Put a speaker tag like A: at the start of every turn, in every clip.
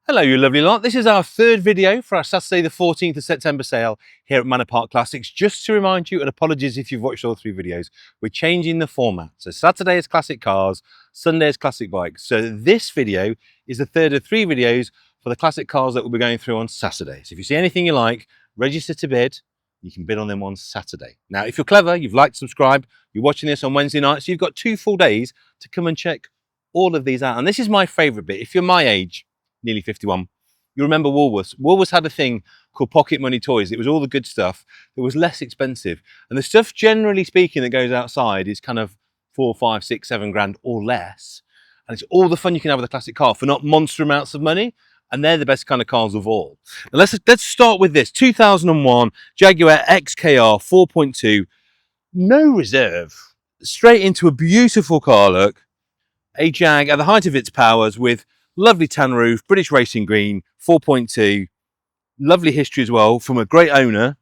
A: Hello you lovely lot, this is our third video for our Saturday the 14th of September sale here at Manor Park Classics. Just to remind you, and apologies if you've watched all three videos, we're changing the format. So Saturday is classic cars, Sunday is classic bikes. So this video is the third of three videos for the classic cars that we'll be going through on Saturday. So if you see anything you like, register to bid, you can bid on them on Saturday. Now if you're clever, you've liked, subscribed, you're watching this on Wednesday night, so you've got 2 full days to come and check all of these out. And this is my favourite bit. If you're my age, nearly 51, you remember Woolworths. Woolworths had a thing called pocket money toys. It was all the good stuff that was less expensive. And the stuff, generally speaking, that goes outside is kind of 4, 5, 6, 7 grand or less. And it's all the fun you can have with a classic car for not monster amounts of money. And they're the best kind of cars of all. Now let's start with this 2001 Jaguar XKR 4.2, no reserve, straight into a beautiful car look. A Jag at the height of its powers with lovely tan roof, British racing green, 4.2, lovely history as well from a great owner.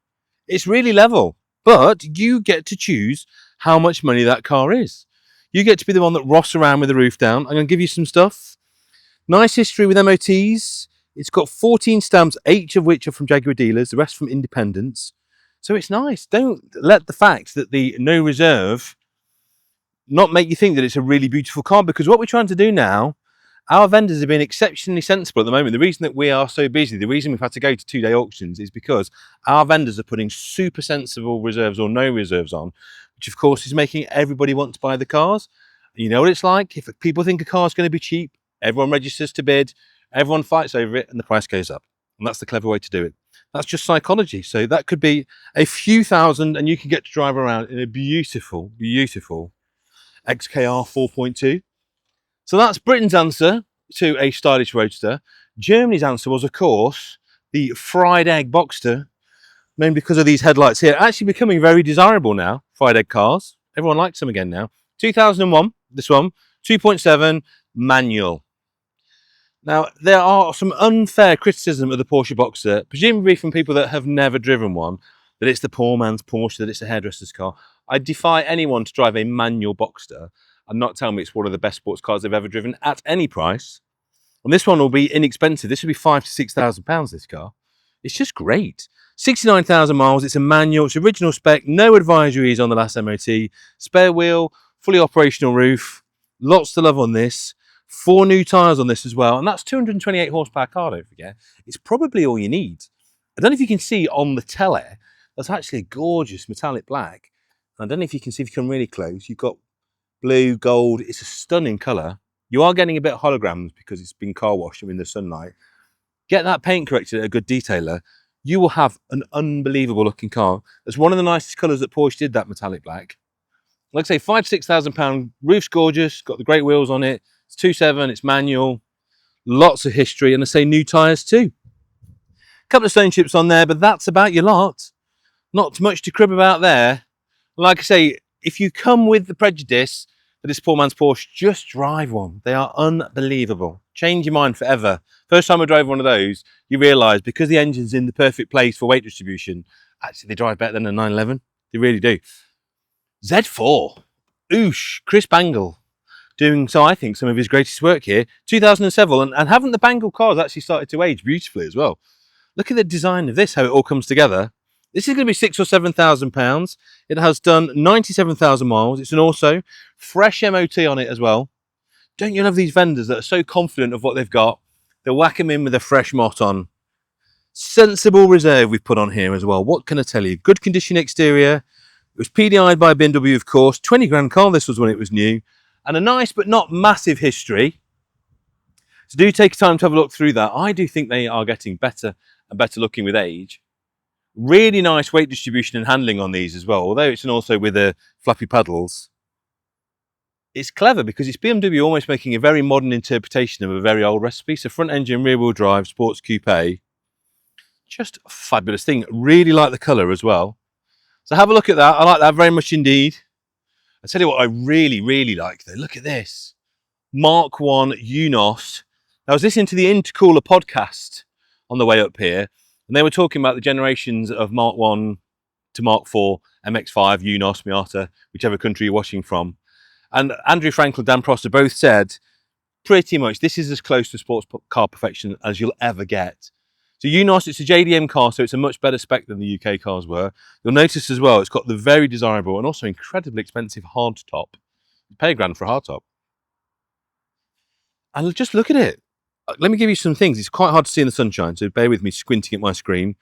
A: It's really level, but you get to choose how much money that car is. You get to be the one that rocks around with the roof down. I'm going to give you some stuff. Nice history with MOTs. It's got 14 stamps, 8 of which are from Jaguar dealers, the rest from independents. So it's nice. Don't let the fact that the no reserve not make you think that it's a really beautiful car, because what we're trying to do now, our vendors have been exceptionally sensible at the moment. The reason that we are so busy, the reason we've had to go to 2-day auctions is because our vendors are putting super sensible reserves or no reserves on, which of course is making everybody want to buy the cars. You know what it's like? If people think a car is going to be cheap, everyone registers to bid, everyone fights over it, and the price goes up. And that's the clever way to do it. That's just psychology. So that could be a few thousand and you can get to drive around in a beautiful, beautiful XKR 4.2. So that's Britain's answer to a stylish roadster. Germany's answer was, of course, the fried egg Boxster, known because of these headlights here, actually becoming very desirable now, fried egg cars. Everyone likes them again now. 2001, this one, 2.7 manual. Now, there are some unfair criticism of the Porsche Boxster, presumably from people that have never driven one, that it's the poor man's Porsche, that it's a hairdresser's car. I defy anyone to drive a manual Boxster and not tell me it's one of the best sports cars they've ever driven at any price. And this one will be inexpensive. This will be £5,000 to £6,000, this car. It's just great. 69,000 miles, it's a manual, it's original spec, no advisories on the last MOT, spare wheel, fully operational roof, lots to love on this, 4 new tyres on this as well, and that's 228 horsepower car, don't forget. It's probably all you need. I don't know if you can see on the telly, that's actually a gorgeous metallic black. I don't know if you can see, if you come really close, you've got blue, gold, it's a stunning colour. You are getting a bit of holograms because it's been car washed in the sunlight. Get that paint corrected at a good detailer, you will have an unbelievable looking car. It's one of the nicest colours that Porsche did, that metallic black. Like I say, £5,000-6,000, roof's gorgeous, got the great wheels on it, it's 2.7, it's manual, lots of history, and I say new tyres too. A couple of stone chips on there, but that's about your lot. Not much to crib about there. Like I say, if you come with the prejudice that it's poor man's Porsche, just drive one. They are unbelievable. Change your mind forever. First time I drove one of those, you realise because the engine's in the perfect place for weight distribution, actually they drive better than a 911. They really do. Z4. Oosh. Chris Bangle. Doing, so I think, some of his greatest work here. 2007. And haven't the Bangle cars actually started to age beautifully as well? Look at the design of this, how it all comes together. This is going to be £6,000 or £7,000. It has done 97,000 miles. It's an also fresh MOT on it as well. Don't you love these vendors that are so confident of what they've got? They'll whack them in with a fresh mot on. Sensible reserve we've put on here as well. What can I tell you? Good condition exterior. It was PDI'd by BMW, of course. 20 grand car this was when it was new. And a nice but not massive history. So do take time to have a look through that. I do think they are getting better and better looking with age. Really nice weight distribution and handling on these as well, although it's an also with the flappy paddles. It's clever because it's BMW almost making a very modern interpretation of a very old recipe. So front engine, rear wheel drive, sports coupe. Just a fabulous thing. Really like the colour as well. So have a look at that. I like that very much indeed. I tell you what I really, really like though. Look at this. Mark 1 Eunos. Now, I was listening to the Intercooler podcast on the way up here, and they were talking about the generations of Mark 1 to Mark 4, MX5, Eunos, Miata, whichever country you're watching from. And Andrew Frankel and Dan Prosser both said Pretty much, this is as close to sports car perfection as you'll ever get. So Eunos, it's a JDM car, so it's a much better spec than the UK cars were. You'll notice as well, it's got the very desirable and also incredibly expensive hardtop. You pay £1,000 for a hardtop. And just look at it. Let me give you some things. It's quite hard to see in the sunshine, so bear with me squinting at my screen.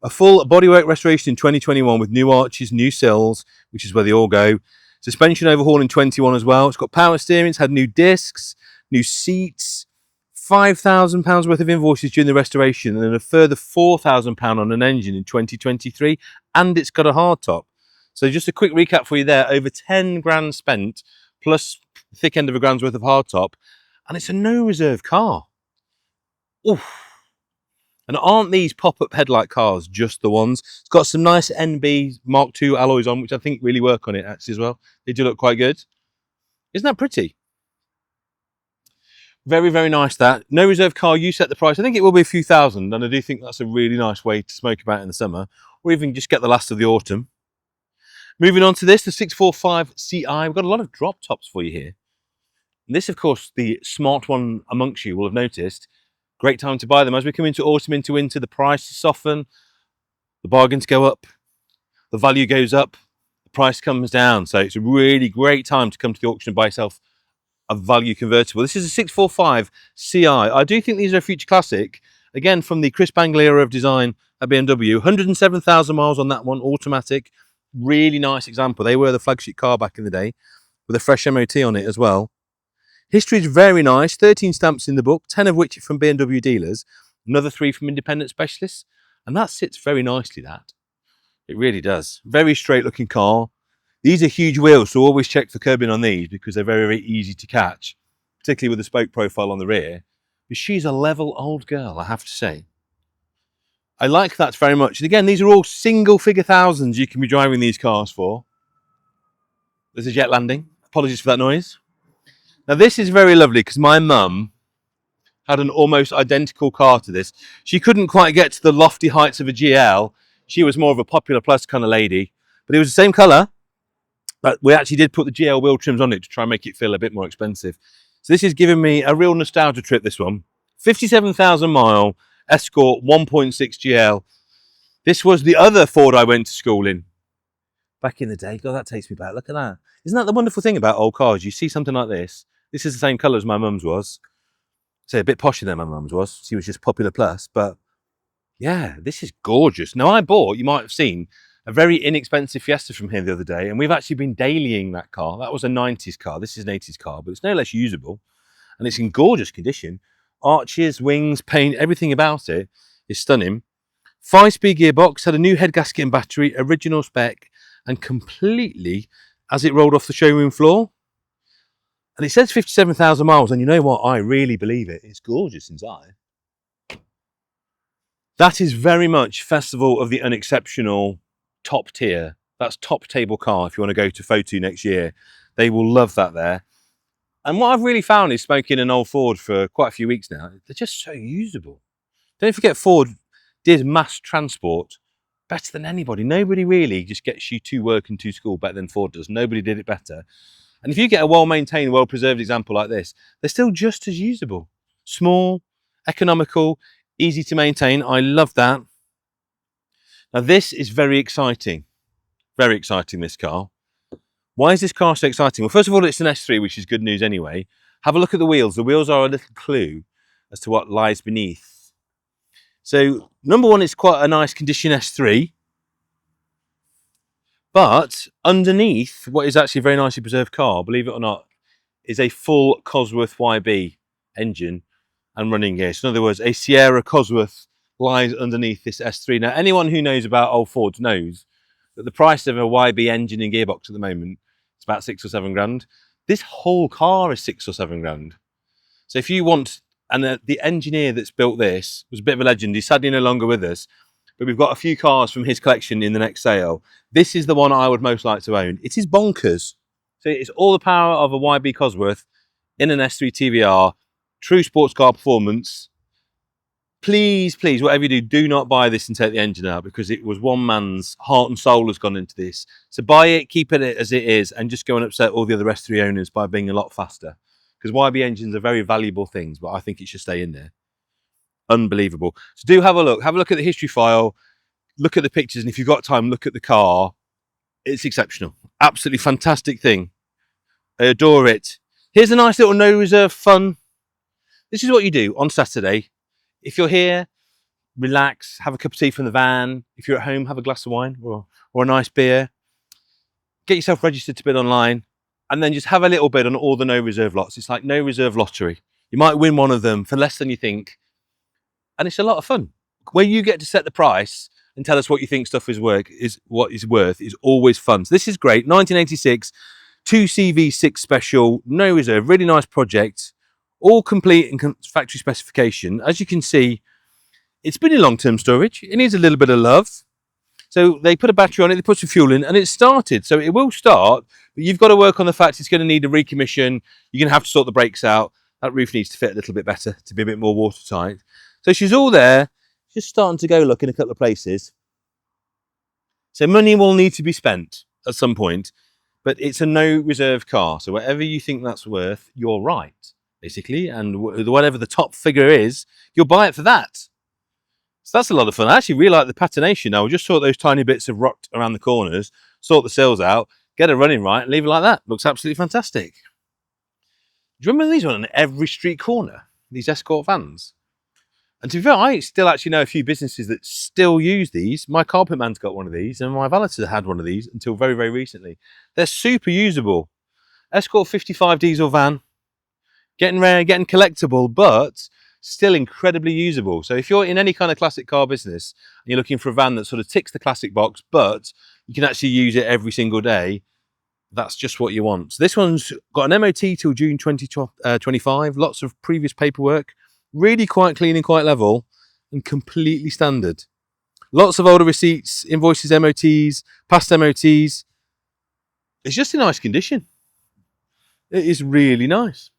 A: A full bodywork restoration in 2021 with new arches, new sills, which is where they all go. Suspension overhaul in 21 as well. It's got power steering, it's had new discs, new seats, £5,000 worth of invoices during the restoration, and then a further £4,000 on an engine in 2023, and it's got a hardtop. So just a quick recap for you there, over 10 grand spent, plus thick end of a grand's worth of hardtop, and it's a no reserve car. Oof. And aren't these pop-up headlight cars just the ones? It's got some nice NB Mark II alloys on, which I think really work on it actually as well. They do look quite good. Isn't that pretty? Very, very nice that. No reserve car, you set the price. I think it will be a few thousand, and I do think that's a really nice way to smoke about in the summer, or even just get the last of the autumn. Moving on to this, the 645 Ci. We've got a lot of drop tops for you here. And this, of course, the smart one amongst you will have noticed. Great time to buy them. As we come into autumn, into winter, the prices soften, the bargains go up, the value goes up, the price comes down. So it's a really great time to come to the auction and buy yourself a value convertible. This is a 645 Ci. I do think these are a future classic. Again, from the Chris Bangle era of design at BMW. 107,000 miles on that one, automatic. Really nice example. They were the flagship car back in the day with a fresh MOT on it as well. History is very nice, 13 stamps in the book, 10 of which are from BMW dealers, another 3 from independent specialists, and that sits very nicely, that. It really does. Very straight looking car. These are huge wheels, so always check for curbing on these because they're very, very easy to catch, particularly with the spoke profile on the rear. But she's a level old girl, I have to say. I like that very much. And again, these are all single figure thousands you can be driving these cars for. There's a jet landing. Apologies for that noise. Now this is very lovely because my mum had an almost identical car to this. She couldn't quite get to the lofty heights of a GL. She was more of a Popular Plus kind of lady, but it was the same colour. But we actually did put the GL wheel trims on it to try and make it feel a bit more expensive. So this is giving me a real nostalgia trip, this one. 57,000 mile Escort 1.6 GL. This was the other Ford I went to school in back in the day. God, that takes me back. Look at that. Isn't that the wonderful thing about old cars? You see something like this. This is the same colour as my mum's was. So a bit posher than my mum's was. She was just Popular Plus. But yeah, this is gorgeous. Now I bought, you might have seen, a very inexpensive Fiesta from here the other day. And we've actually been dailying that car. That was a 90s car. This is an 80s car. But it's no less usable. And it's in gorgeous condition. Arches, wings, paint, everything about it is stunning. 5-speed gearbox. Had a new head gasket and battery. Original spec. And completely as it rolled off the showroom floor. And it says 57,000 miles, and you know what? I really believe it. It's gorgeous inside. That is very much Festival of the Unexceptional top tier. That's top table car if you want to go to Photo next year. They will love that there. And what I've really found is smoking an old Ford for quite a few weeks now, they're just so usable. Don't forget Ford did mass transport better than anybody. Nobody really just gets you to work and to school better than Ford does. Nobody did it better. And if you get a well-maintained, well-preserved example like this, they're still just as usable. Small, economical, easy to maintain. I love that. Now this is very exciting. Very exciting, this car. Why is this car so exciting? Well, first of all, it's an S3, which is good news anyway. Have a look at the wheels. The wheels are a little clue as to what lies beneath. So, number one, it's quite a nice condition S3. But underneath, what is actually a very nicely preserved car, believe it or not, is a full Cosworth YB engine and running gear. So in other words, a Sierra Cosworth lies underneath this S3. Now, anyone who knows about old Fords knows that the price of a YB engine and gearbox at the moment is about 6 or 7 grand. This whole car is 6 or 7 grand. So if you want, and the engineer that's built this was a bit of a legend. He's sadly no longer with us, but we've got a few cars from his collection in the next sale. This is the one I would most like to own. It is bonkers. So it's all the power of a YB Cosworth in an S3 TVR, true sports car performance. Please, please, whatever you do, do not buy this and take the engine out, because it was one man's heart and soul has gone into this. So buy it, keep it as it is, and just go and upset all the other S3 owners by being a lot faster. because YB engines are very valuable things, but I think it should stay in there. Unbelievable. So do have a look. Have a look at the history file. Look at the pictures, and if you've got time, look at the car. It's exceptional. Absolutely fantastic thing. I adore it. Here's a nice little no reserve fun. This is what you do on Saturday. If you're here, relax, have a cup of tea from the van. If you're at home, have a glass of wine or a nice beer. Get yourself registered to bid online, and then just have a little bid on all the no reserve lots. It's like no reserve lottery. You might win one of them for less than you think, and it's a lot of fun. Where you get to set the price and tell us what you think stuff is worth is always fun. So this is great. 1986, 2CV6 special, no reserve, really nice project, all complete in factory specification. As you can see, it's been in long-term storage. It needs a little bit of love. So they put a battery on it, they put some fuel in, and it started. So it will start, but you've got to work on the fact it's going to need a recommission. You're going to have to sort the brakes out. That roof needs to fit a little bit better to be a bit more watertight. So she's all there, just starting to go look in a couple of places. So money will need to be spent at some point, but it's a no reserve car. So whatever you think that's worth, you're right, basically. And whatever the top figure is, you'll buy it for that. So that's a lot of fun. I actually really like the patination. I will just sort those tiny bits of rock around the corners, sort the sills out, get it running right, and leave it like that. Looks absolutely fantastic. Do you remember these ones on every street corner? These Escort vans? And to be fair, I still actually know a few businesses that still use these. My carpet man's got one of these, and my valeter had one of these until very, very recently. They're super usable. Escort 55 diesel van. Getting rare, getting collectible, but still incredibly usable. So if you're in any kind of classic car business and you're looking for a van that sort of ticks the classic box, but you can actually use it every single day, that's just what you want. So this one's got an MOT till June 2025, lots of previous paperwork, really quite clean and quite level, and completely standard. Lots of older receipts, invoices, MOTs, past MOTs. It's just in nice condition. It is really nice.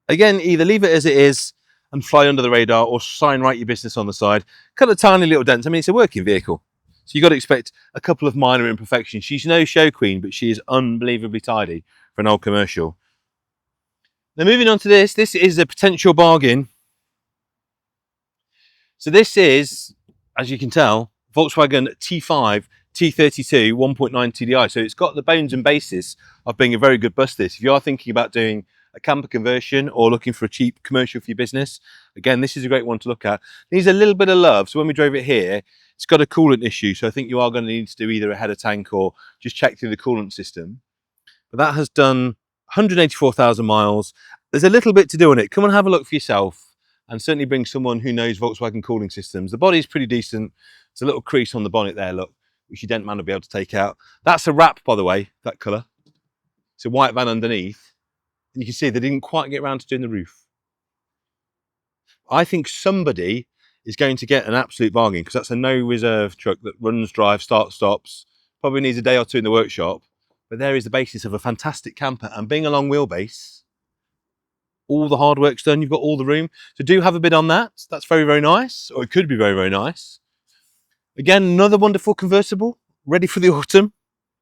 A: Again, either leave it as it is and fly under the radar, or sign right your business on the side. Cut a tiny little dent. I mean, it's a working vehicle, so you've got to expect a couple of minor imperfections. She's no show queen, but she is unbelievably tidy for an old commercial. Now, moving on to this. This is a potential bargain. So this is, as you can tell, Volkswagen T5 T32 1.9 TDI. So it's got the bones and basis of being a very good bus. This, if you are thinking about doing a camper conversion or looking for a cheap commercial for your business, again, this is a great one to look at. It needs a little bit of love. So when we drove it here, it's got a coolant issue. So I think you are going to need to do either a header tank or just check through the coolant system. But that has done 184,000 miles. There's a little bit to do on it. Come and have a look for yourself, and certainly bring someone who knows Volkswagen cooling systems. The body's pretty decent. There's a little crease on the bonnet there, look, which your dent man will be able to take out. That's a wrap, by the way, that colour. It's a white van underneath. And you can see they didn't quite get around to doing the roof. I think somebody is going to get an absolute bargain, because that's a no reserve truck that runs, drives, starts, stops. Probably needs a day or two in the workshop. But there is the basis of a fantastic camper. And being a long wheelbase, all the hard work's done. You've got all the room. So do have a bid on that. That's very, very nice. Or it could be very, very nice. Again, another wonderful convertible, ready for the autumn.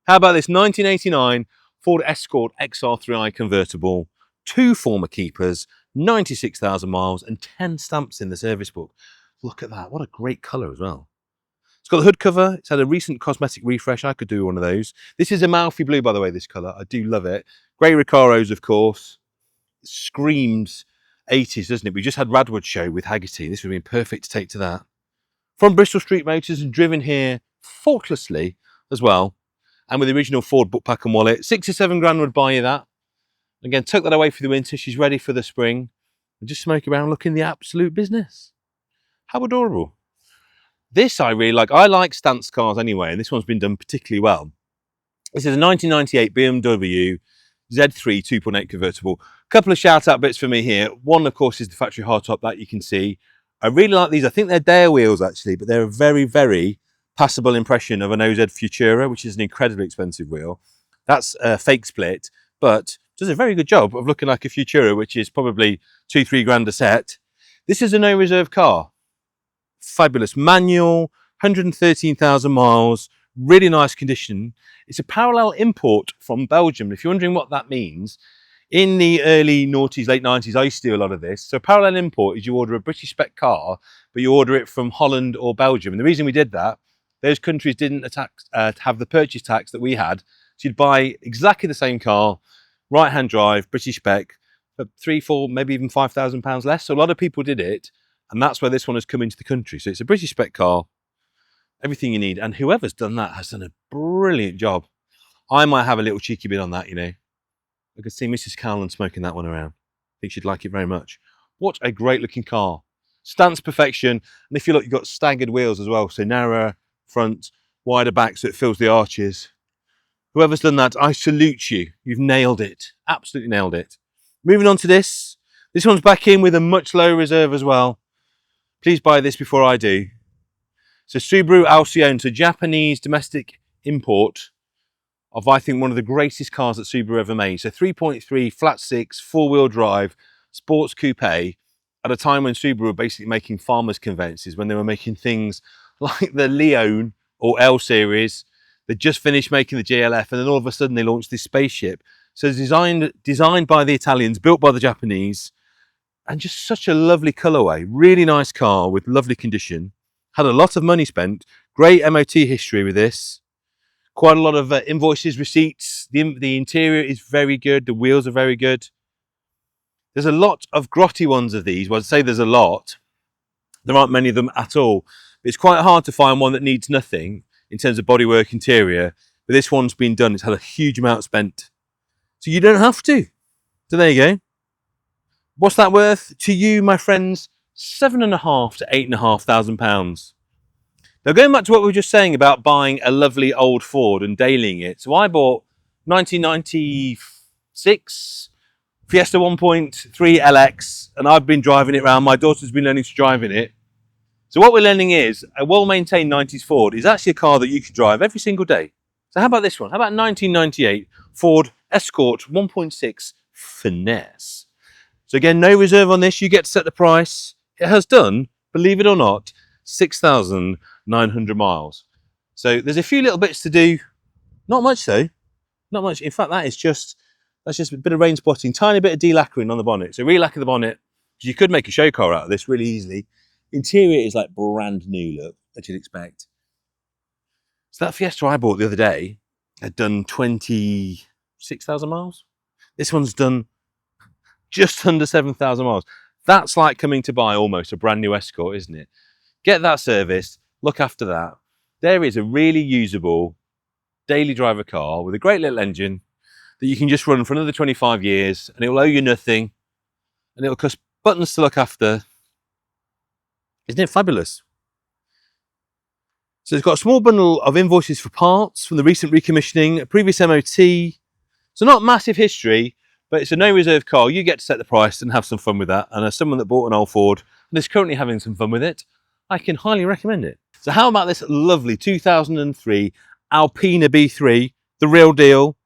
A: How about this 1989 Ford Escort XR3i convertible, 2 former keepers, 96,000 miles, and 10 stamps in the service book. Look at that. What a great colour as well. It's got the hood cover. It's had a recent cosmetic refresh. I could do one of those. This is a Malfi blue, by the way, this colour. I do love it. Grey Recaros, of course. It screams 80s, doesn't it? We just had Radwood show with Haggerty. This would have been perfect to take to that. From Bristol Street Motors and driven here faultlessly as well. And with the original Ford book pack and wallet. 6 or 7 grand would buy you that. Again, tuck that away for the winter. She's ready for the spring. And just smoke around looking the absolute business. How adorable. This I really like. I like stance cars anyway, and this one's been done particularly well. This is a 1998 BMW Z3 2.8 convertible. A couple of shout out bits for me here. One, of course, is the factory hardtop that you can see. I really like these. I think they're Dale wheels actually, but they're a very, very passable impression of an OZ Futura, which is an incredibly expensive wheel. That's a fake split, but does a very good job of looking like a Futura, which is probably 2-3 grand a set. This is a no reserve car. Fabulous manual, 113,000 miles, really nice condition. It's a parallel import from Belgium. If you're wondering what that means, In the early noughties, late 90s, I used to do a lot of this. So parallel import is you order a British spec car, but you order it from Holland or Belgium. And the reason we did that, those countries didn't have the purchase tax that we had. So you'd buy exactly the same car, right-hand drive, British spec, for 3, 4, maybe even £5,000 less. So a lot of people did it, and that's where this one has come into the country. So it's a British spec car, everything you need. And whoever's done that has done a brilliant job. I might have a little cheeky bit on that, you know. I could see Mrs. Cowland smoking that one around. I think she'd like it very much. What a great looking car. Stance perfection. And if you look, you've got staggered wheels as well. So narrower front, wider back so it fills the arches. Whoever's done that, I salute you. You've nailed it. Absolutely nailed it. Moving on to this. This one's back in with a much lower reserve as well. Please buy this before I do. So Subaru Alpina, a Japanese domestic import of, I think, one of the greatest cars that Subaru ever made. So 3.3, flat six, four-wheel drive, sports coupe, at a time when Subaru were basically making farmers' conveyances, when they were making things like the Leon or L Series. They just finished making the GLF, and then all of a sudden they launched this spaceship. So designed by the Italians, built by the Japanese, and just such a lovely colourway. Really nice car with lovely condition. Had a lot of money spent. Great MOT history with this. Quite a lot of invoices, receipts. The interior is very good. The wheels are very good. There's a lot of grotty ones of these. Well, I'd say there's a lot. There aren't many of them at all. It's quite hard to find one that needs nothing in terms of bodywork, interior. But this one's been done. It's had a huge amount spent. So you don't have to. So there you go. What's that worth to you, my friends? £7,500 to £8,500. Now, going back to what we were just saying about buying a lovely old Ford and dailying it. So I bought 1996 Fiesta 1.3 LX, and I've been driving it around. My daughter's been learning to drive in it. So what we're learning is a well-maintained 90s Ford is actually a car that you could drive every single day. So how about this one? How about 1998 Ford Escort 1.6 Finesse? So again, no reserve on this. You get to set the price. It has done, believe it or not, 6,900 miles. So there's a few little bits to do. Not much though. Not much. In fact, that's just a bit of rain spotting, tiny bit of delacquering on the bonnet. So re-lacquer the bonnet, because you could make a show car out of this really easily. Interior is like brand new look, as you'd expect. So that Fiesta I bought the other day had done 26,000 miles. This one's done just under 7,000 miles. That's like coming to buy almost a brand new Escort, isn't it? Get that serviced, look after that. There is a really usable daily driver car with a great little engine that you can just run for another 25 years and it will owe you nothing and it will cost buttons to look after. Isn't it fabulous? So it's got a small bundle of invoices for parts from the recent recommissioning, a previous MOT. So not massive history, but it's a no reserve car. You get to set the price and have some fun with that. And as someone that bought an old Ford and is currently having some fun with it, I can highly recommend it. So how about this lovely 2003 Alpina B3, the real deal.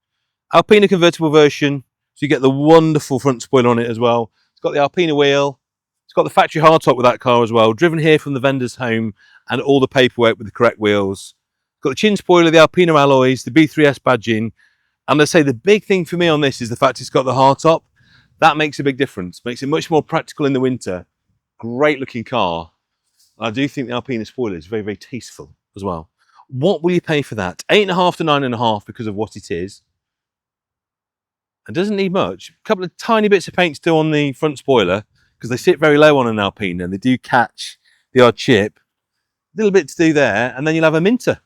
A: Alpina convertible version. So you get the wonderful front spoiler on it as well. It's got the Alpina wheel. It's got the factory hardtop with that car as well. Driven here from the vendor's home and all the paperwork with the correct wheels. Got the chin spoiler, the Alpina alloys, the B3S badging. And I say the big thing for me on this is the fact it's got the hardtop. That makes a big difference. Makes it much more practical in the winter. Great looking car. I do think the Alpina spoiler is very, very tasteful as well. What will you pay for that? 8.5 to 9.5 because of what it is. And doesn't need much. A couple of tiny bits of paint still on the front spoiler because they sit very low on an Alpina and they do catch the odd chip. A little bit to do there, and then you'll have a Minter.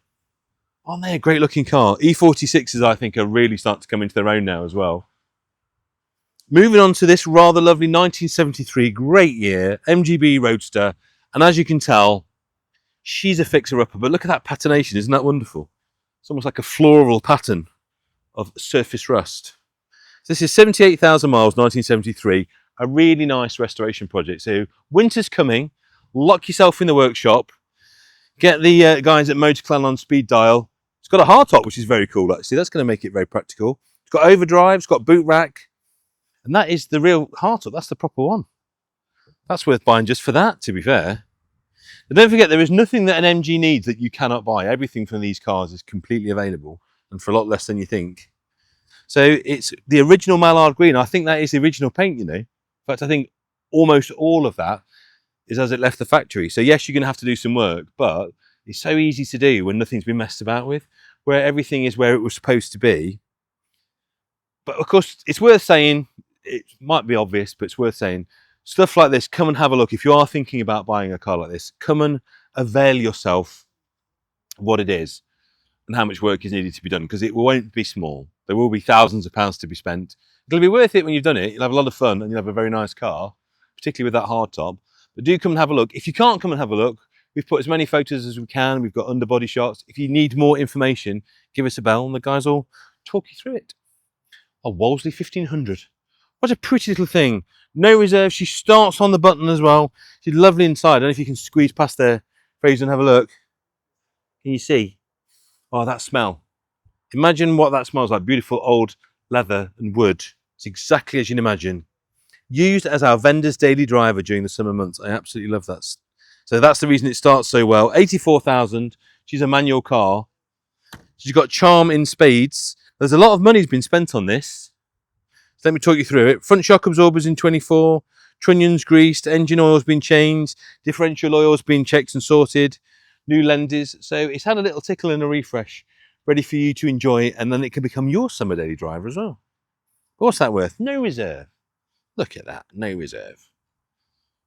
A: On there, great looking car. E46s, I think, are really starting to come into their own now as well. Moving on to this rather lovely 1973, great year, MG B Roadster. And as you can tell, she's a fixer-upper. But look at that patination, isn't that wonderful? It's almost like a floral pattern of surface rust. So this is 78,000 miles, 1973. A really nice restoration project. So winter's coming. Lock yourself in the workshop. Get the guys at MotorClan on speed dial. It's got a hardtop, which is very cool, actually. That's going to make it very practical. It's got overdrive, it's got boot rack. And that is the real hardtop. That's the proper one. That's worth buying just for that, to be fair. And don't forget, there is nothing that an MG needs that you cannot buy. Everything from these cars is completely available and for a lot less than you think. So it's the original mallard green. I think that is the original paint, you know. In fact, I think almost all of that is as it left the factory. So yes, you're going to have to do some work, but it's so easy to do when nothing's been messed about with, where everything is where it was supposed to be. But of course, it's worth saying, it might be obvious, but it's worth saying, stuff like this, come and have a look. If you are thinking about buying a car like this, come and avail yourself of what it is and how much work is needed to be done, because it won't be small. There will be thousands of pounds to be spent. It'll be worth it when you've done it. You'll have a lot of fun and you'll have a very nice car, particularly with that hardtop. But do come and have a look. If you can't come and have a look, we've put as many photos as we can. We've got underbody shots. If you need more information, give us a bell and the guys will talk you through it. A Wolseley 1500. What a pretty little thing. No reserve. She starts on the button as well. She's lovely inside. I don't know if you can squeeze past there, Fraser, and have a look. Can you see? Oh, that smell. Imagine what that smells like. Beautiful old leather and wood. It's exactly as you'd imagine. Used as our vendor's daily driver during the summer months. I absolutely love that. So that's the reason it starts so well. 84,000. She's a manual car. She's got charm in spades. There's a lot of money's been spent on this. So let me talk you through it. Front shock absorbers in 24. Trunnions greased. Engine oil's been changed. Differential oil's been checked and sorted. New lenses. So it's had a little tickle and a refresh. Ready for you to enjoy. And then it can become your summer daily driver as well. But what's that worth? No reserve. Look at that, no reserve.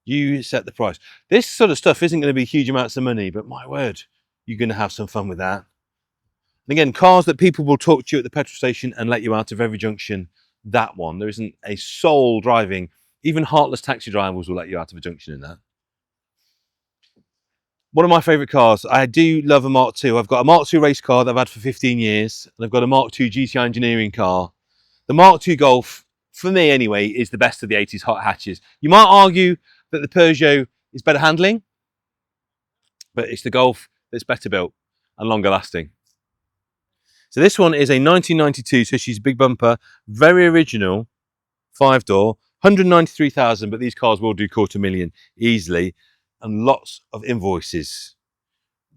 A: You set the price. This sort of stuff isn't going to be huge amounts of money, but my word, you're going to have some fun with that. And again, cars that people will talk to you at the petrol station and let you out of every junction, that one. There isn't a soul driving. Even heartless taxi drivers will let you out of a junction in that. One of my favourite cars, I do love a Mark II. I've got a Mark II race car that I've had for 15 years, and I've got a Mark II GT engineering car. The Mark II Golf, for me anyway, is the best of the 80s hot hatches. You might argue that the Peugeot is better handling, but it's the Golf that's better built and longer lasting. So this one is a 1992, so she's a big bumper, very original, 5-door, 193,000, but these cars will do 250,000 easily, and lots of invoices.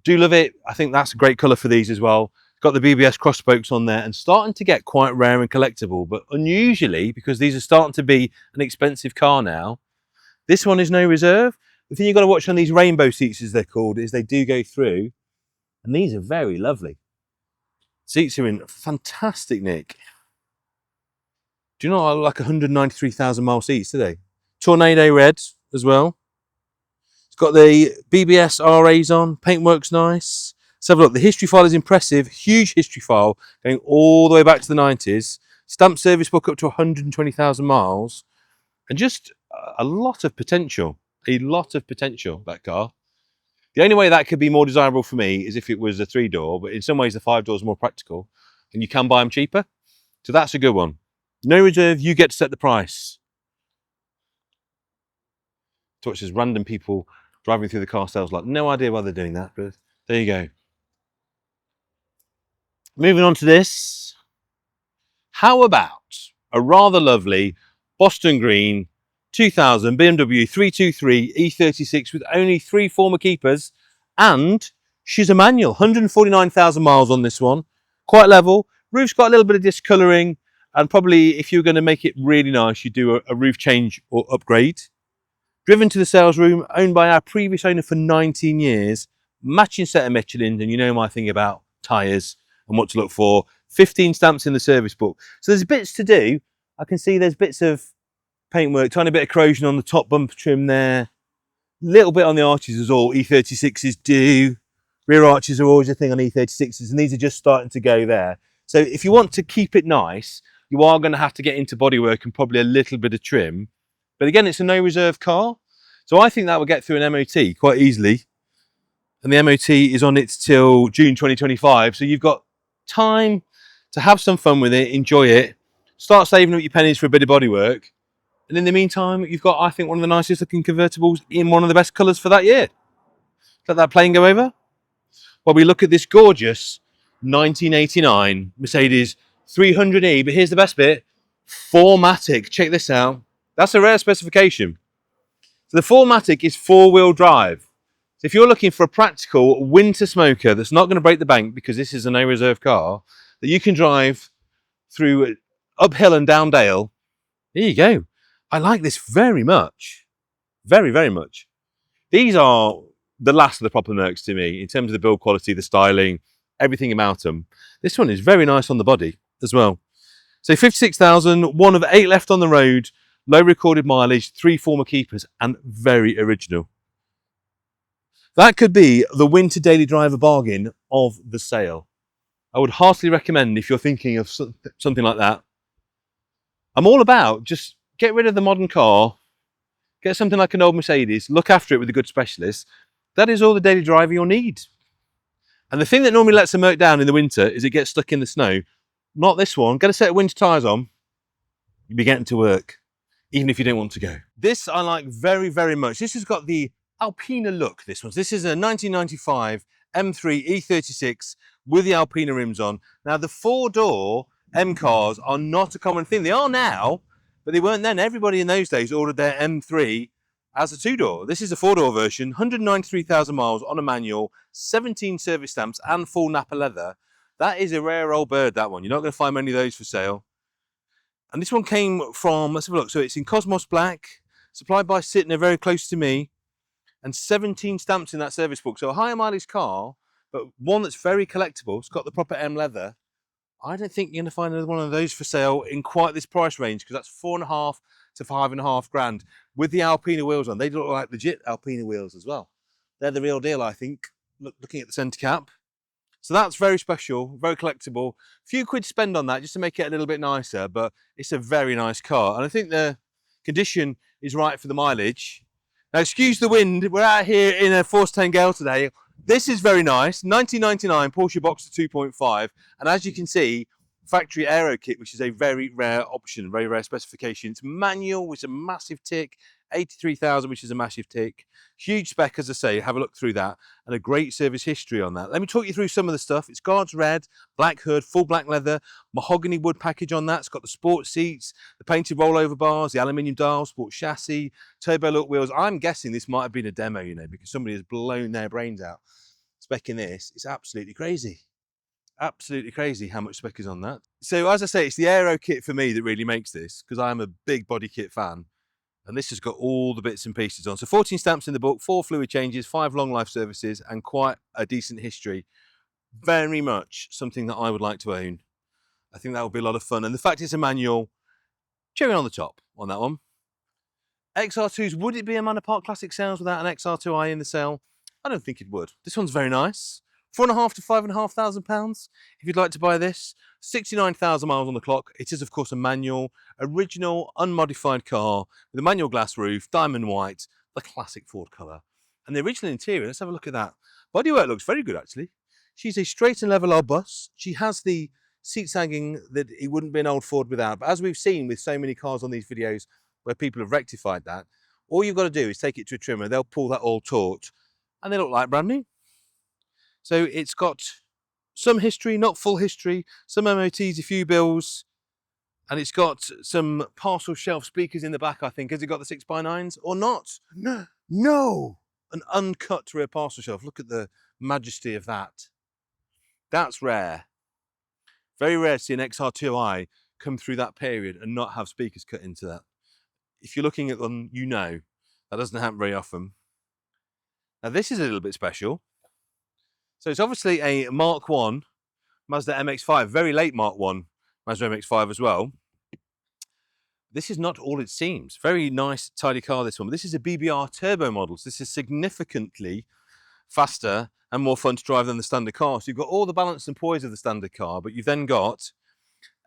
A: Do love it. I think that's a great colour for these as well. Got the BBS cross spokes on there and starting to get quite rare and collectible, but unusually, because these are starting to be an expensive car now, this one is no reserve. The thing you've got to watch on these rainbow seats, as they're called, is they do go through, and these are very lovely. Seats are in fantastic nick. Do you not like 193,000 mile seats today? Tornado red as well. It's got the BBS RAs on, paintwork's nice. Let's have a look. The history file is impressive. Huge history file going all the way back to the 90s. Stamp service book up to 120,000 miles. And just a lot of potential. A lot of potential, that car. The only way that could be more desirable for me is if it was a 3-door, but in some ways the 5-door is more practical and you can buy them cheaper. So that's a good one. No reserve, you get to set the price. To watch as random people driving through the car sales, like no idea why they're doing that, but there you go. Moving on to this. How about a rather lovely Boston Green 2000 BMW 323 E36 with only 3 former keepers, and she's a manual. 149,000 miles on this one. Quite level. Roof's got a little bit of discolouring, and probably if you're going to make it really nice, you do a roof change or upgrade. Driven to the sales room, owned by our previous owner for 19 years. Matching set of Michelin, and you know my thing about tyres and what to look for. 15 stamps in the service book. So there's bits to do. I can see there's bits of paintwork, tiny bit of corrosion on the top bumper trim there. Little bit on the arches is all E36s do. Rear arches are always a thing on E36s, and these are just starting to go there. So if you want to keep it nice, you are going to have to get into bodywork and probably a little bit of trim. But again, it's a no reserve car. So I think that will get through an MOT quite easily. And the MOT is on it till June 2025. So you've got time to have some fun with it, enjoy it, start saving up your pennies for a bit of bodywork. And in the meantime, you've got, I think, one of the nicest looking convertibles in one of the best colours for that year. Let that plane go over. While we look at this gorgeous 1989 Mercedes 300e. But here's the best bit. 4MATIC. Check this out. That's a rare specification. So the 4MATIC is 4-wheel drive. So if you're looking for a practical winter smoker that's not going to break the bank, because this is a no reserve car, that you can drive through uphill and down dale. There you go. I like this very much. Very, very much. These are the last of the proper Mercs to me in terms of the build quality, the styling, everything about them. This one is very nice on the body as well. So 56,000, one of 8 left on the road, low recorded mileage, 3 former keepers, and very original. That could be the winter daily driver bargain of the sale. I would heartily recommend if you're thinking of something like that. I'm all about just get rid of the modern car, get something like an old Mercedes, look after it with a good specialist. That is all the daily driver you'll need. And the thing that normally lets a Merc down in the winter is it gets stuck in the snow. Not this one. Get a set of winter tyres on, you'll be getting to work, even if you don't want to go. This I like very, very much. This has got the Alpina look, this one. This is a 1995 M3 E36 with the Alpina rims on. Now, the 4-door M cars are not a common thing. They are now, but they weren't then. Everybody in those days ordered their M3 as a 2-door. This is a 4-door version, 193,000 miles on a manual, 17 service stamps and full Napa leather. That is a rare old bird, that one. You're not going to find many of those for sale. And this one came from, let's have a look. So it's in Cosmos Black, supplied by Citroen, very close to me, and 17 stamps in that service book. So a higher mileage car, but one that's very collectible. It's got the proper M leather. I don't think you're going to find another one of those for sale in quite this price range, because that's 4.5 to 5.5 grand with the Alpina wheels on. They look like legit Alpina wheels as well. They're the real deal, I think, looking at the centre cap. So that's very special, very collectible. A few quid spend on that just to make it a little bit nicer, but it's a very nice car. And I think the condition is right for the mileage. Now, excuse the wind. We're out here in a force 10 gale today. This is very nice. 1999 Porsche Boxster 2.5. And as you can see, factory aero kit, which is a very rare option, very rare specification. It's manual, which is a massive tick. 83,000, which is a massive tick. Huge spec, as I say, have a look through that, and a great service history on that. Let me talk you through some of the stuff. It's guards red, black hood, full black leather, mahogany wood package on that. It's got the sport seats, the painted rollover bars, the aluminium dial, sport chassis, turbo look wheels. I'm guessing this might have been a demo, you know, because somebody has blown their brains out specking this. It's absolutely crazy. Absolutely crazy how much spec is on that. So as I say, it's the aero kit for me that really makes this, because I'm a big body kit fan. And this has got all the bits and pieces on. So 14 stamps in the book, 4 fluid changes, 5 long life services, and quite a decent history. Very much something that I would like to own. I think that would be a lot of fun. And the fact it's a manual, cherry on the top on that one. XR2s, would it be a Manor Park Classic sales without an XR2i in the sale? I don't think it would. This one's very nice. 4.5 to 5,500 pounds if you'd like to buy this. 69,000 miles on the clock. It is, of course, a manual, original, unmodified car with a manual glass roof, diamond white, the classic Ford colour. And the original interior, let's have a look at that. Bodywork looks very good, actually. She's a straight and level old bus. She has the seat sagging that it wouldn't be an old Ford without. But as we've seen with so many cars on these videos where people have rectified that, all you've got to do is take it to a trimmer. They'll pull that all taut, and they look like brand new. So it's got some history, not full history, some MOTs, a few bills, and it's got some parcel shelf speakers in the back, I think. Has it got the 6x9s or not? No! An uncut rear parcel shelf. Look at the majesty of that. That's rare. Very rare to see an XR2i come through that period and not have speakers cut into that. If you're looking at them, you know that doesn't happen very often. Now this is a little bit special. So it's obviously a Mark 1 Mazda MX-5, very late Mark 1 Mazda MX-5 as well. This is not all it seems. Very nice, tidy car, this one. But this is a BBR turbo model. So this is significantly faster and more fun to drive than the standard car. So you've got all the balance and poise of the standard car, but you've then got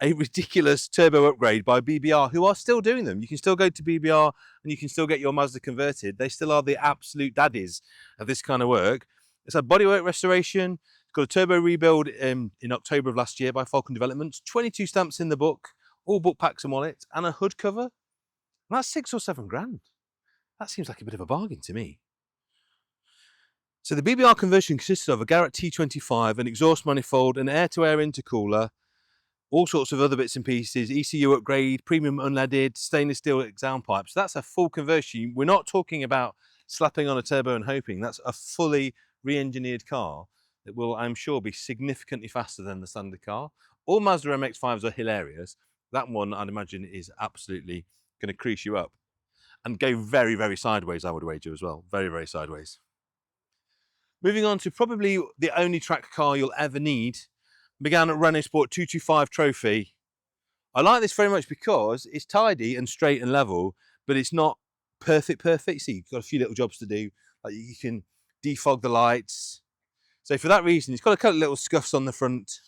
A: a ridiculous turbo upgrade by BBR, who are still doing them. You can still go to BBR and you can still get your Mazda converted. They still are the absolute daddies of this kind of work. It's a bodywork restoration. It's got a turbo rebuild in October of last year by Falcon Developments. 22 stamps in the book, all book packs and wallets, and a hood cover. And that's 6 or 7 grand. That seems like a bit of a bargain to me. So the BBR conversion consists of a Garrett T25, an exhaust manifold, an air-to-air intercooler, all sorts of other bits and pieces, ECU upgrade, premium unleaded, stainless steel exam pipes. So that's a full conversion. We're not talking about slapping on a turbo and hoping. That's a fully re-engineered car that will, I'm sure, be significantly faster than the standard car. All Mazda MX-5s are hilarious, That one, I'd imagine, is absolutely going to crease you up and go very, very sideways, I would wager as well. Very, very sideways. Moving on to probably the only track car you'll ever need, Megane RenaultSport 225 Trophy. I like this very much because it's tidy and straight and level, but it's not perfect. See, you've got a few little jobs to do. Like you can defog the lights. So for that reason, it's got a couple of little scuffs on the front.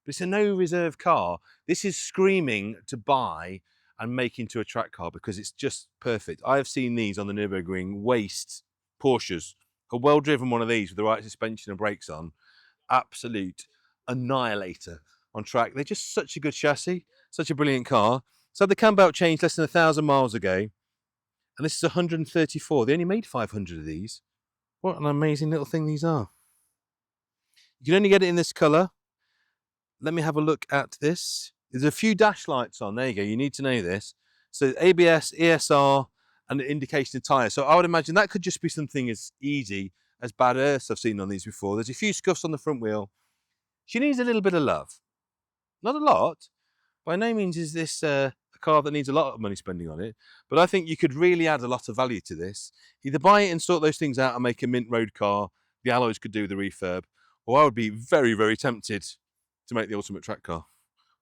A: But it's a no reserve car. This is screaming to buy and make into a track car because it's just perfect. I have seen these on the Nürburgring waste Porsches. A well-driven one of these with the right suspension and brakes on. Absolute annihilator on track. They're just such a good chassis, such a brilliant car. So the cam belt changed less than 1,000 miles ago. And this is 134. They only made 500 of these. What an amazing little thing these are. You can only get it in this colour. Let me have a look at this. There's a few dash lights on. There you go. You need to know this. So ABS, ESR, and the indication of tyre. So I would imagine that could just be something as easy as bad earth I've seen on these before. There's a few scuffs on the front wheel. She needs a little bit of love. Not a lot. By no means is this a car that needs a lot of money spending on it. But I think you could really add a lot of value to this. Either buy it and sort those things out and make a mint road car. The alloys could do the refurb. Or I would be very, very tempted to make the ultimate track car.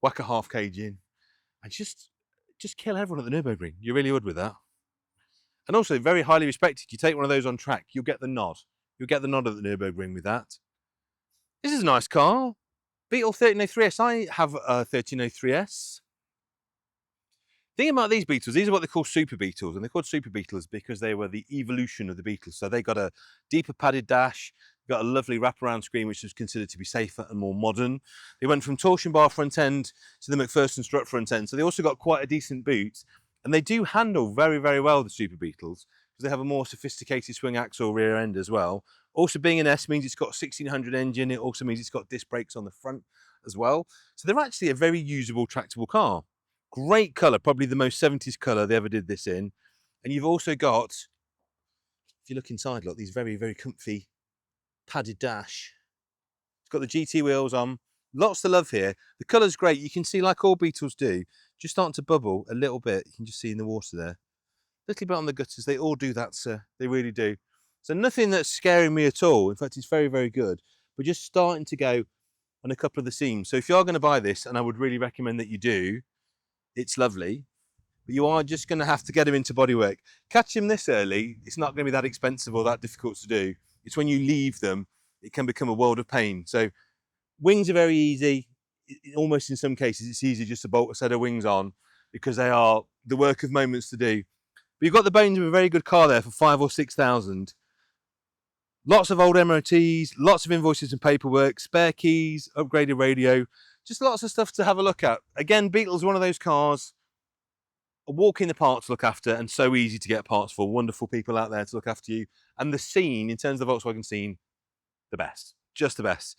A: Whack a half cage in and just kill everyone at the Nürburgring. You really would with that. And also very highly respected. You take one of those on track, you'll get the nod. You'll get the nod at the Nürburgring with that. This is a nice car. Beetle 1303S. I have a 1303S. Thinking about these Beetles, these are what they call Super Beetles, and they're called Super Beetles because they were the evolution of the Beetles. So they got a deeper padded dash, got a lovely wraparound screen which was considered to be safer and more modern. They went from torsion bar front end to the McPherson strut front end, so they also got quite a decent boot, and they do handle very, very well, the Super Beetles, because they have a more sophisticated swing axle rear end as well. Also being an S means it's got 1600 engine, it also means it's got disc brakes on the front as well. So they're actually a very usable, tractable car. Great colour, probably the most 70s colour they ever did this in. And you've also got, if you look inside, look, these very, very comfy padded dash. It's got the GT wheels on. Lots to love here. The colour's great. You can see, like all Beetles do, just starting to bubble a little bit. You can just see in the water there. A little bit on the gutters. They all do that, sir. They really do. So nothing that's scaring me at all. In fact, it's very, very good. But just starting to go on a couple of the seams. So if you are going to buy this, and I would really recommend that you do, it's lovely, but you are just going to have to get them into bodywork. Catch them this early, it's not going to be that expensive or that difficult to do. It's when you leave them, it can become a world of pain. So wings are very easy. Almost in some cases, it's easy just to bolt a set of wings on because they are the work of moments to do. But you've got the bones of a very good car there for 5,000 or 6,000. Lots of old MOTs, lots of invoices and paperwork, spare keys, upgraded radio, just lots of stuff to have a look at. Again, Beetle's one of those cars, a walk in the park to look after and so easy to get parts for. Wonderful people out there to look after you. And the scene, in terms of the Volkswagen scene, the best. Just the best.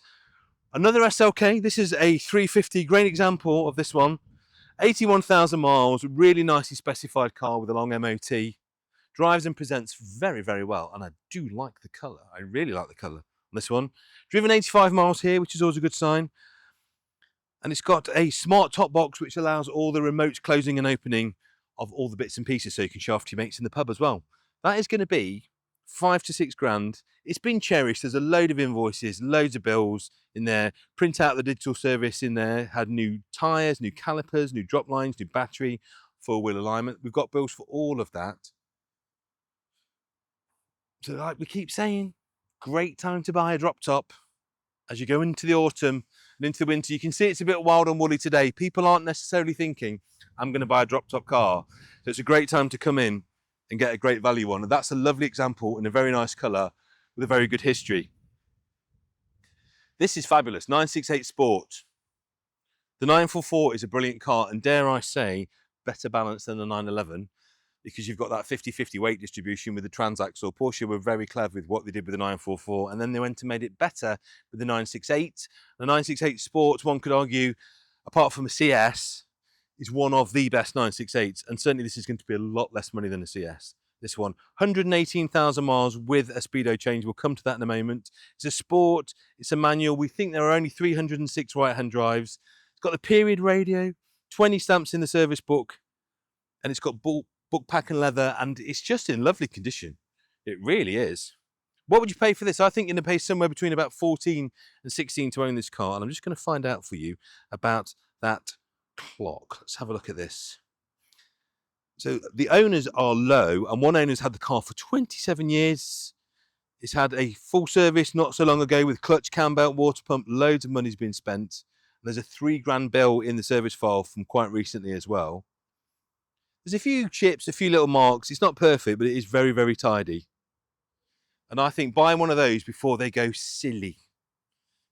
A: Another SLK. This is a 350. Great example of this one. 81,000 miles. Really nicely specified car with a long MOT. Drives and presents very, very well. And I do like the colour. I really like the colour on this one. Driven 85 miles here, which is always a good sign. And it's got a smart top box which allows all the remote closing and opening of all the bits and pieces so you can show off to your mates in the pub as well. That is going to be 5 to 6 grand. It's been cherished. There's a load of invoices, loads of bills in there. Print out the digital service in there. Had new tyres, new calipers, new drop lines, new battery, four-wheel alignment. We've got bills for all of that. So like we keep saying, great time to buy a drop top. As you go into the autumn and into the winter, you can see it's a bit wild and woolly today. People aren't necessarily thinking, I'm going to buy a drop-top car. So it's a great time to come in and get a great value on. And that's a lovely example in a very nice colour with a very good history. This is fabulous, 968 Sport. The 944 is a brilliant car and dare I say, better balanced than the 911. Because you've got that 50-50 weight distribution with the transaxle. Porsche were very clever with what they did with the 944, and then they went and made it better with the 968. The 968 Sport, one could argue, apart from a CS, is one of the best 968s, and certainly this is going to be a lot less money than a CS. This one, 118,000 miles with a speedo change. We'll come to that in a moment. It's a Sport, it's a manual. We think there are only 306 right-hand drives. It's got the period radio, 20 stamps in the service book, and it's got book pack and leather, and it's just in lovely condition. It really is. What would you pay for this? I think you're going to pay somewhere between about 14 and 16 to own this car, and I'm just going to find out for you about that clock. Let's have a look at this. So the owners are low, and one owner's had the car for 27 years. It's had a full service not so long ago with clutch, cam belt, water pump. Loads of money's been spent. There's a £3,000 bill in the service file from quite recently as well. There's a few chips, a few little marks. It's not perfect, but it is very, very tidy. And I think buying one of those before they go silly.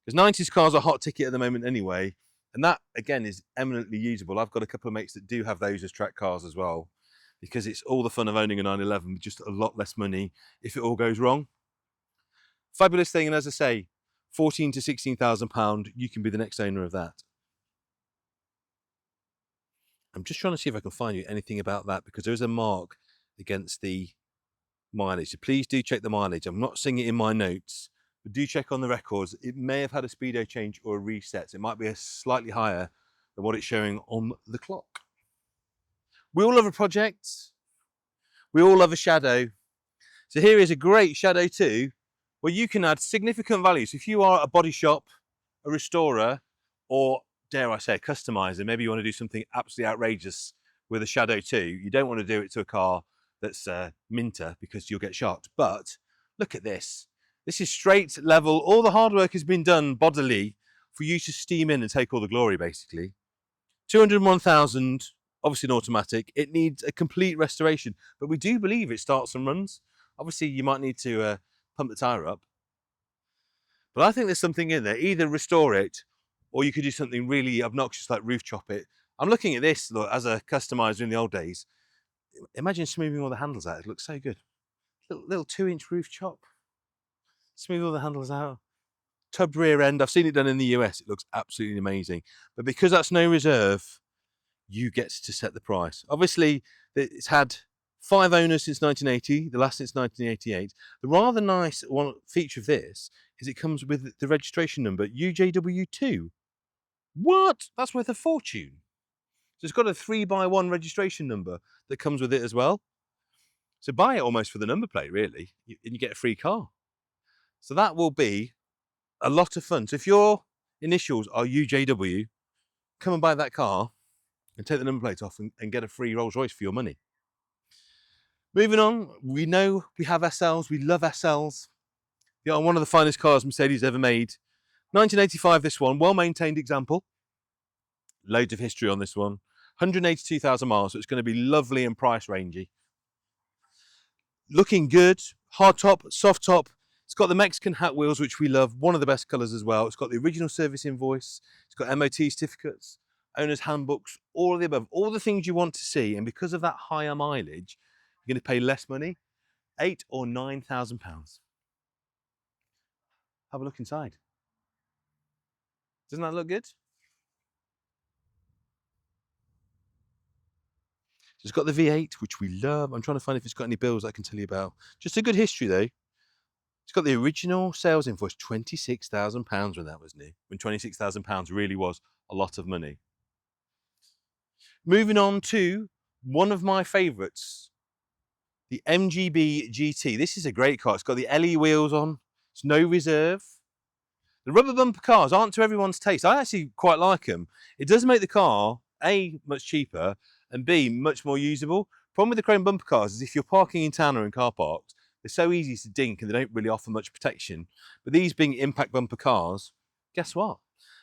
A: Because 90s cars are a hot ticket at the moment anyway. And that, again, is eminently usable. I've got a couple of mates that do have those as track cars as well. Because it's all the fun of owning a 911 with just a lot less money if it all goes wrong. Fabulous thing, and as I say, £14,000 to £16,000, you can be the next owner of that. I'm just trying to see if I can find you anything about that, because there is a mark against the mileage. So please do check the mileage. I'm not seeing it in my notes, but do check on the records. It may have had a speedo change or a reset. So it might be a slightly higher than what it's showing on the clock. We all love a project. We all love a shadow. So here is a great Shadow 2 where you can add significant value. So if you are a body shop, a restorer, or dare I say a customizer, maybe you want to do something absolutely outrageous with a Shadow 2, you don't want to do it to a car that's minter because you'll get shocked. But look at this. This is straight level. All the hard work has been done bodily for you to steam in and take all the glory, basically. 201,000, obviously an automatic. It needs a complete restoration, but we do believe it starts and runs. Obviously, you might need to pump the tyre up. But I think there's something in there. Either restore it, or you could do something really obnoxious like roof chop it. I'm looking at this, look, as a customizer in the old days. Imagine smoothing all the handles out. It looks so good. Little 2-inch roof chop. Smooth all the handles out. Tubbed rear end. I've seen it done in the US. It looks absolutely amazing. But because that's no reserve, you get to set the price. Obviously, it's had 5 owners since 1980, the last since 1988. The rather nice one feature of this is it comes with the registration number, UJW2. What? That's worth a fortune. So it's got a 3x1 registration number that comes with it as well. So buy it almost for the number plate, really, and you get a free car. So that will be a lot of fun. So if your initials are UJW, come and buy that car and take the number plate off and get a free Rolls-Royce for your money. Moving on, we know we have SLs. We love SLs. They are one of the finest cars Mercedes ever made. 1985, this one, well-maintained example. Loads of history on this one. 182,000 miles, so it's going to be lovely and price rangy. Looking good. Hard top, soft top. It's got the Mexican hat wheels, which we love. One of the best colours as well. It's got the original service invoice. It's got MOT certificates, owner's handbooks, all of the above. All the things you want to see. And because of that higher mileage, you're going to pay less money, £8,000 or £9,000. Have a look inside. Doesn't that look good? So it's got the V8, which we love. I'm trying to find if it's got any bills I can tell you about. Just a good history, though. It's got the original sales invoice, £26,000 when that was new. When £26,000 really was a lot of money. Moving on to one of my favourites, the MG B GT. This is a great car. It's got the LE wheels on. It's no reserve. The rubber bumper cars aren't to everyone's taste. I actually quite like them. It does make the car, A, much cheaper, and B, much more usable. Problem with the chrome bumper cars is if you're parking in town or in car parks, they're so easy to dink and they don't really offer much protection. But these being impact bumper cars, guess what?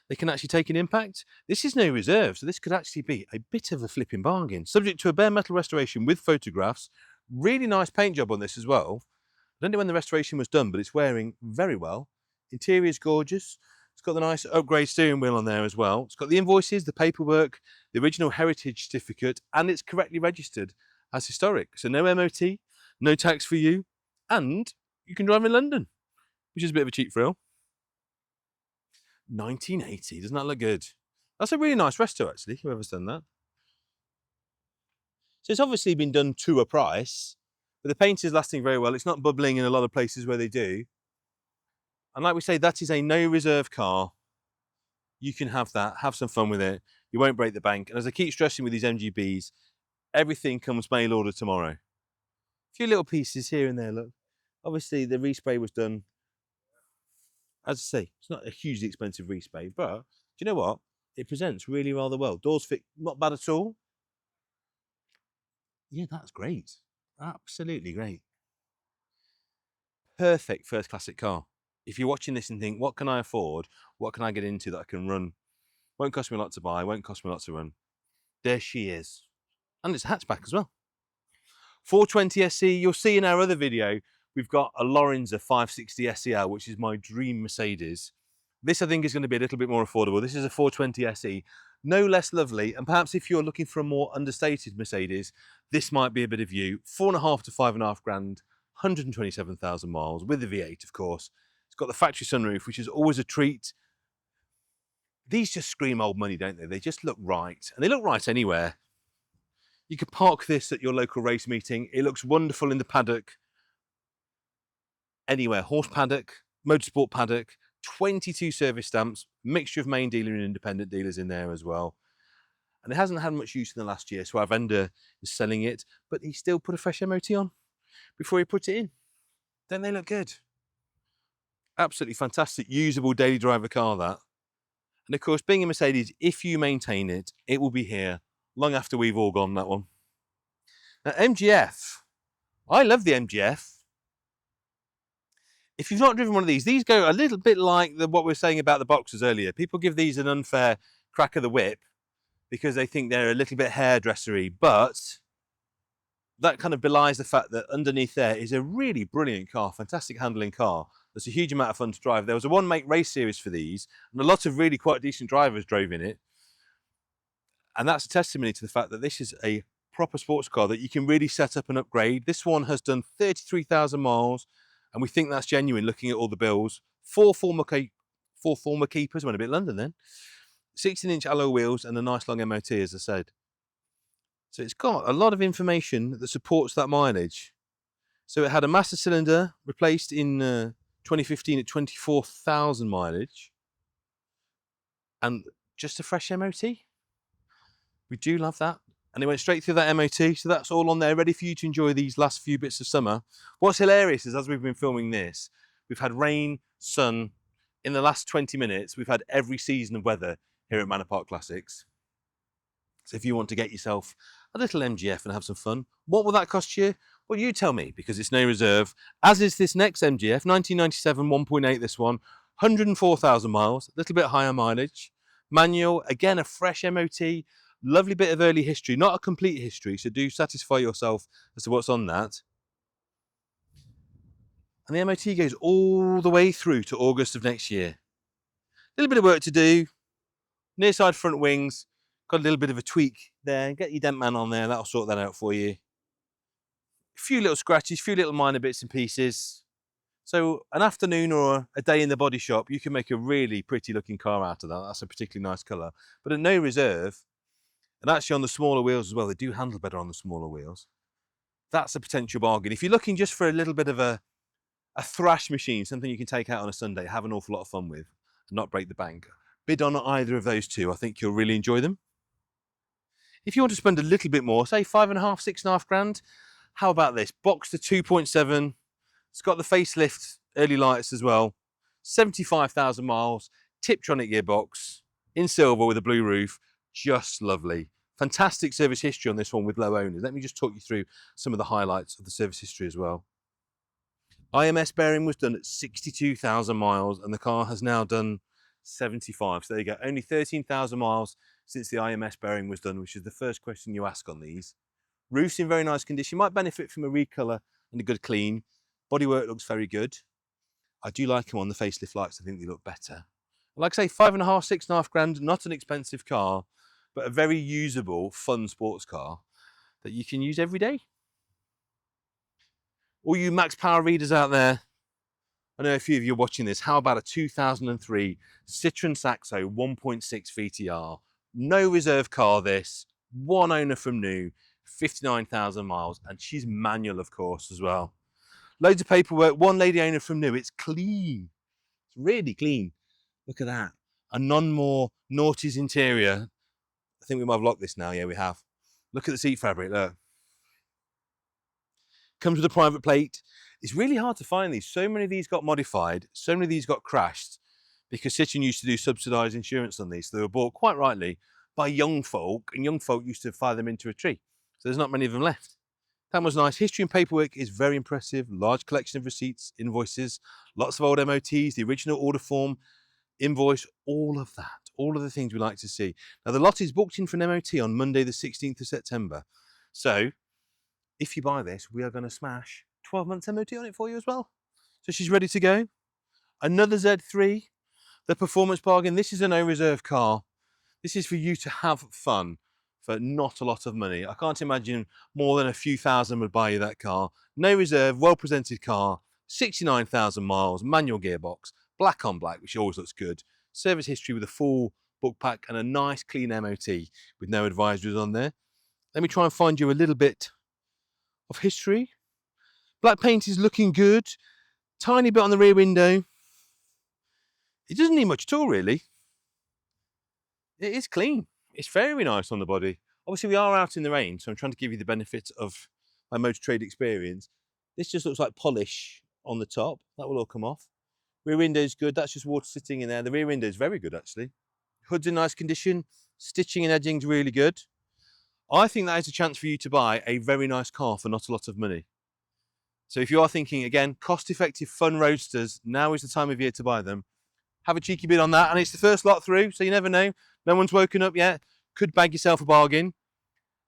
A: They can actually take an impact. This is no reserve, so this could actually be a bit of a flipping bargain. Subject to a bare metal restoration with photographs. Really nice paint job on this as well. I don't know when the restoration was done, but it's wearing very well. Interior is gorgeous. It's got the nice upgrade steering wheel on there as well. It's got the invoices, the paperwork, the original heritage certificate, and it's correctly registered as historic. So no MOT, no tax for you, and you can drive in London, which is a bit of a cheap thrill. 1980, doesn't that look good? That's a really nice resto, actually, whoever's done that. So it's obviously been done to a price, but the paint is lasting very well. It's not bubbling in a lot of places where they do. And like we say, that is a no reserve car. You can have that, have some fun with it. You won't break the bank. And as I keep stressing with these MGBs, everything comes mail order tomorrow. A few little pieces here and there, look. Obviously, the respray was done. As I say, it's not a hugely expensive respray, but do you know what? It presents really rather well. Doors fit not bad at all. Yeah, that's great. Absolutely great. Perfect first classic car. If you're watching this and think, what can I afford? What can I get into that I can run? Won't cost me a lot to buy, won't cost me a lot to run. There she is. And it's a hatchback as well. 420 SE, you'll see in our other video, we've got a Lorenza 560 SEL, which is my dream Mercedes. This, I think, is going to be a little bit more affordable. This is a 420 SE, no less lovely. And perhaps if you're looking for a more understated Mercedes, this might be a bit of you. 4.5 to 5.5 grand, 127,000 miles with the V8, of course. It's got the factory sunroof, which is always a treat. These just scream old money, don't they? They just look right. And they look right anywhere. You could park this at your local race meeting. It looks wonderful in the paddock. Anywhere. Horse paddock, motorsport paddock, 22 service stamps, mixture of main dealer and independent dealers in there as well. And it hasn't had much use in the last year, so our vendor is selling it, but he still put a fresh MOT on before he put it in. Don't they look good? Absolutely fantastic, usable daily driver car, that. And of course, being a Mercedes, if you maintain it, it will be here long after we've all gone, that one. Now, MGF. I love the MGF. If you've not driven one of these go a little bit like what we were saying about the Boxsters earlier. People give these an unfair crack of the whip because they think they're a little bit hairdressery, but that kind of belies the fact that underneath there is a really brilliant car, fantastic handling car. There's a huge amount of fun to drive. There was a one-make race series for these, and a lot of really quite decent drivers drove in it. And that's a testimony to the fact that this is a proper sports car that you can really set up and upgrade. This one has done 33,000 miles, and we think that's genuine looking at all the bills. Four former keepers, went a bit London then. 16-inch alloy wheels and a nice long MOT, as I said. So it's got a lot of information that supports that mileage. So it had a master cylinder replaced in 2015 at 24,000 mileage. And just a fresh MOT. We do love that. And it went straight through that MOT, so that's all on there, ready for you to enjoy these last few bits of summer. What's hilarious is as we've been filming this, we've had rain, sun. In the last 20 minutes, we've had every season of weather here at Manor Park Classics. So if you want to get yourself a little MGF and have some fun, what will that cost you? Well, you tell me, because it's no reserve, as is this next MGF, 1997 1.8, this one, 104,000 miles, a little bit higher mileage, manual, again, a fresh MOT, lovely bit of early history, not a complete history, so do satisfy yourself as to what's on that. And the MOT goes all the way through to August of next year. A little bit of work to do, near side front wings, got a little bit of a tweak there. Get your dent man on there, that'll sort that out for you. A few little scratches, a few little minor bits and pieces. So an afternoon or a day in the body shop, you can make a really pretty looking car out of that. That's a particularly nice colour. But at no reserve, and actually on the smaller wheels as well, they do handle better on the smaller wheels. That's a potential bargain. If you're looking just for a little bit of a thrash machine, something you can take out on a Sunday, have an awful lot of fun with, and not break the bank, bid on either of those two. I think you'll really enjoy them. If you want to spend a little bit more, say 5.5, 6.5 grand, how about this? Boxster 2.7. It's got the facelift early lights as well. 75,000 miles, Tiptronic gearbox, in silver with a blue roof. Just lovely. Fantastic service history on this one with low owners. Let me just talk you through some of the highlights of the service history as well. IMS bearing was done at 62,000 miles, and the car has now done 75. So there you go. Only 13,000 miles since the IMS bearing was done, which is the first question you ask on these. Roof's in very nice condition. Might benefit from a recolour and a good clean. Bodywork looks very good. I do like them on the facelift lights. I think they look better. Like I say, 5.5, 6.5 grand, not an expensive car, but a very usable, fun sports car that you can use every day. All you max power readers out there, I know a few of you are watching this. How about a 2003 Citroen Saxo 1.6 VTR? No reserve car this, one owner from new, 59,000 miles, and she's manual, of course, as well. Loads of paperwork, one lady owner from new. It's clean. It's really clean. Look at that. A non-more noughties interior. I think we might have locked this now. Yeah, we have. Look at the seat fabric, look. Comes with a private plate. It's really hard to find these. So many of these got modified, so many of these got crashed because Citroen used to do subsidised insurance on these. So they were bought, quite rightly, by young folk, and young folk used to fire them into a tree. So there's not many of them left. That was nice. History and paperwork is very impressive. Large collection of receipts, invoices, lots of old MOTs, the original order form, invoice, all of that. All of the things we like to see. Now, the lot is booked in for an MOT on Monday, the 16th of September. So, if you buy this, we are going to smash 12 months MOT on it for you as well. So she's ready to go. Another Z3, the performance bargain. This is a no reserve car. This is for you to have fun for not a lot of money. I can't imagine more than a few thousand would buy you that car. No reserve, well presented car, 69,000 miles, manual gearbox, black on black, which always looks good. Service history with a full book pack and a nice clean MOT with no advisories on there. Let me try and find you a little bit of history. Black paint is looking good. Tiny bit on the rear window. It doesn't need much at all, really. It is clean. It's very nice on the body. Obviously, we are out in the rain, so I'm trying to give you the benefit of my motor trade experience. This just looks like polish on the top. That will all come off. Rear window's good. That's just water sitting in there. The rear window's very good, actually. Hood's in nice condition. Stitching and edging's really good. I think that is a chance for you to buy a very nice car for not a lot of money. So if you are thinking, again, cost-effective, fun roadsters, now is the time of year to buy them. Have a cheeky bid on that, and it's the first lot through, so you never know. No one's woken up yet. Could bag yourself a bargain.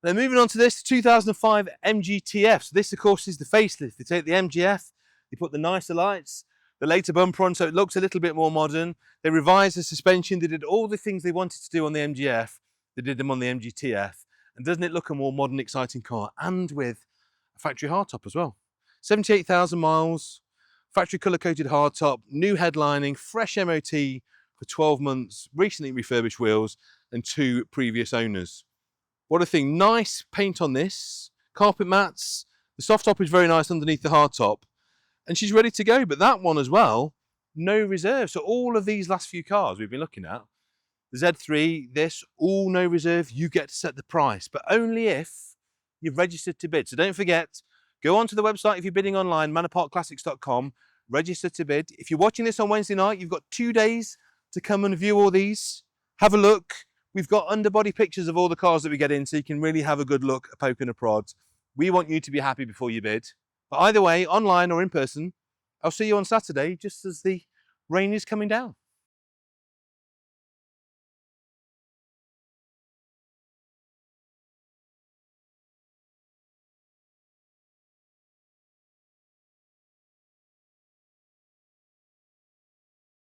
A: Then moving on to this, 2005 MG TF. So this, of course, is the facelift. They take the MGF, they put the nicer lights, the later bumper on, so it looks a little bit more modern. They revised the suspension. They did all the things they wanted to do on the MGF. They did them on the MG TF. And doesn't it look a more modern, exciting car? And with a factory hardtop as well. 78,000 miles, factory colour-coated hardtop, new headlining, fresh MOT for 12 months, recently refurbished wheels, and 2 previous owners. What a thing. Nice paint on this. Carpet mats. The soft top is very nice underneath the hardtop. And she's ready to go. But that one as well, no reserve. So all of these last few cars we've been looking at, the Z3, this, all no reserve, you get to set the price, but only if you've registered to bid. So don't forget, go onto the website if you're bidding online, manorparkclassics.com, register to bid. If you're watching this on Wednesday night, you've got 2 days to come and view all these. Have a look. We've got underbody pictures of all the cars that we get in, so you can really have a good look, a poke and a prod. We want you to be happy before you bid. But either way, online or in person, I'll see you on Saturday, just as the rain is coming down.